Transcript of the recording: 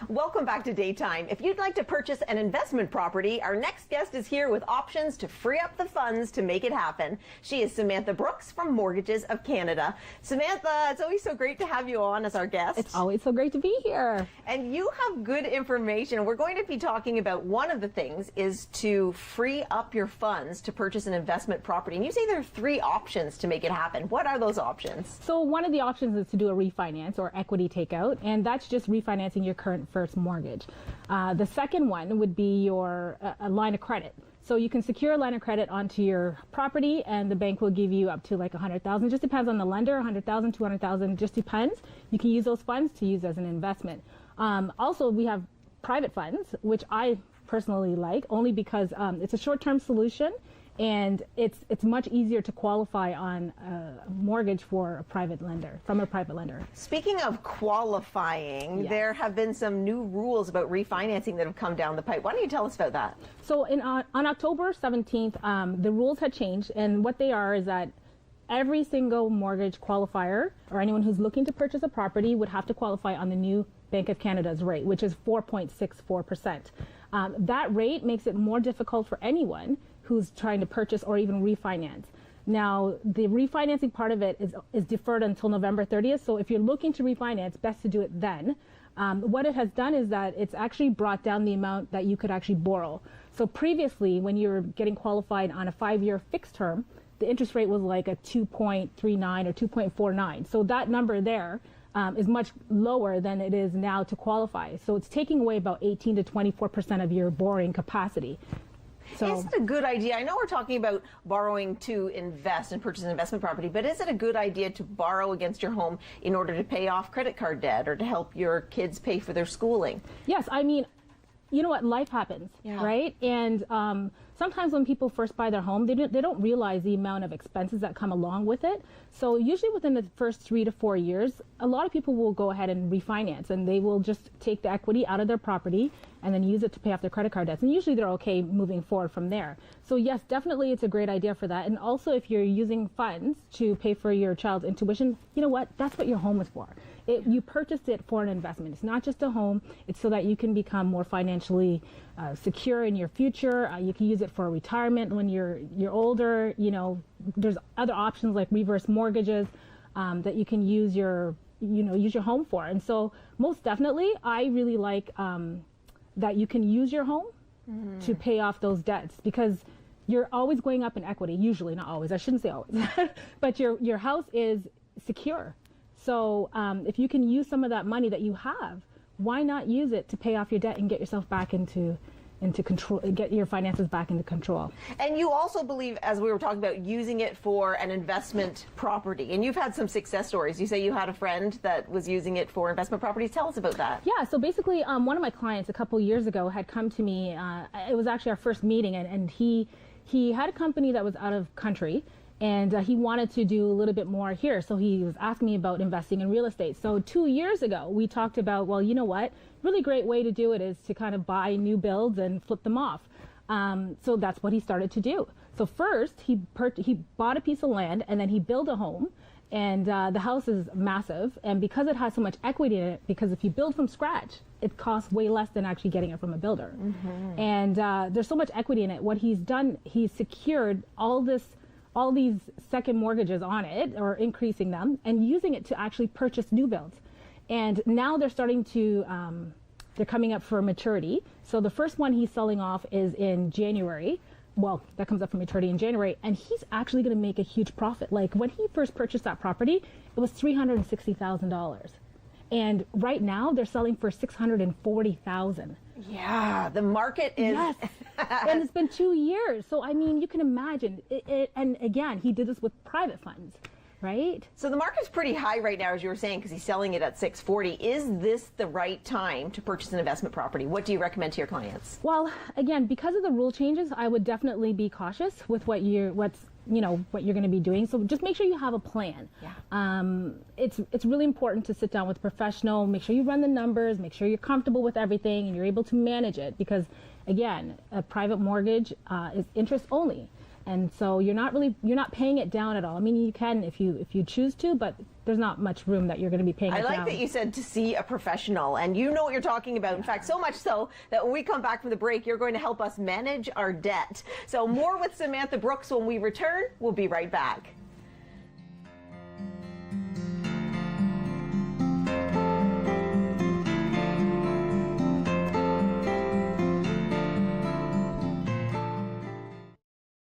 Welcome back to Daytime. If you'd like to purchase an investment property, our next guest is here with options to free up the funds to make it happen. She is Samantha Brookes from Mortgages of Canada. Samantha, it's always so great to have you on as our guest. It's always so great to be here. And you have good information. We're going to be talking about one of the things is to free up your funds to purchase an investment property. And you say there are three options to make it happen. What are those options? So one of the options is to do a refinance or equity takeout, and that's just refinancing your current first mortgage. The second one would be your a line of credit. So you can secure a line of credit onto your property, and the bank will give you up to like $100,000. Just depends on the lender. $100,000, $200,000, just depends. You can use those funds to use as an investment. Also, we have private funds, which I personally like, only because it's a short-term solution. And it's much easier to qualify on a mortgage for a private lender, from a private lender. Speaking of qualifying, yes, there have been some new rules about refinancing that have come down the pipe. Why don't you tell us about that? So on October 17th, the rules had changed, and what they are is that every single mortgage qualifier or anyone who's looking to purchase a property would have to qualify on the new Bank of Canada's rate, which is 4.64%. That rate makes it more difficult for anyone who's trying to purchase or even refinance. Now, the refinancing part of it is deferred until November 30th. So if you're looking to refinance, best to do it then. What it has done is that it's actually brought down the amount that you could actually borrow. So previously, when you were getting qualified on a 5-year fixed term, the interest rate was like a 2.39 or 2.49. So that number there is much lower than it is now to qualify. So it's taking away about 18 to 24% of your borrowing capacity. So, is it a good idea? I know we're talking about borrowing to invest and purchase an investment property, but is it a good idea to borrow against your home in order to pay off credit card debt or to help your kids pay for their schooling? Yes, I mean, you know what, life happens, right? And sometimes when people first buy their home, they don't realize the amount of expenses that come along with it. So usually within the first 3 to 4 years, a lot of people will go ahead and refinance, and they will just take the equity out of their property and then use it to pay off their credit card debts. And usually they're okay moving forward from there. So yes, definitely it's a great idea for that. And also if you're using funds to pay for your child's tuition, you know what, that's what your home is for. You purchased it for an investment. It's not just a home. It's so that you can become more financially secure in your future. You can use it for retirement when you're older. You know, there's other options like reverse mortgages that you can use your home for. And so most definitely, I really like that you can use your home to pay off those debts, because you're always going up in equity. Usually, not always. I shouldn't say always, but your house is secure. So if you can use some of that money that you have, why not use it to pay off your debt and get yourself back into control, get your finances back into control. And you also believe, as we were talking about, using it for an investment property. And you've had some success stories. You say you had a friend that was using it for investment properties. Tell us about that. Yeah, so basically one of my clients a couple years ago had come to me. It was actually our first meeting, and he had a company that was out of country. And he wanted to do a little bit more here. So he was asking me about investing in real estate. So 2 years ago, we talked about, well, you know what? Really great way to do it is to kind of buy new builds and flip them off. So that's what he started to do. So first, he bought a piece of land, and then he built a home. And the house is massive. And because it has so much equity in it, because if you build from scratch, it costs way less than actually getting it from a builder. Mm-hmm. And there's so much equity in it. What he's done, he's secured all these second mortgages on it, or increasing them, and using it to actually purchase new builds. And now they're starting to, they're coming up for maturity. So the first one he's selling off is in January. Well, that comes up for maturity in January, and he's actually going to make a huge profit. Like when he first purchased that property, it was $360,000. And right now they're selling for $640,000. Yeah, the market is... Yes, and it's been 2 years. So, I mean, you can imagine. And again, he did this with private funds, right? So the market's pretty high right now, as you were saying, because he's selling it at $640. Is this the right time to purchase an investment property? What do you recommend to your clients? Well, again, because of the rule changes, I would definitely be cautious with what you're going to be doing. So just make sure you have a plan. Yeah. It's really important to sit down with a professional, make sure you run the numbers, make sure you're comfortable with everything and you're able to manage it, because again, a private mortgage is interest only. And so you're not paying it down at all. I mean, you can if you choose to, but there's not much room that you're going to be paying it down. I like that you said to see a professional, and you know what you're talking about. In fact, so much so that when we come back from the break, you're going to help us manage our debt. So more with Samantha Brookes when we return. We'll be right back.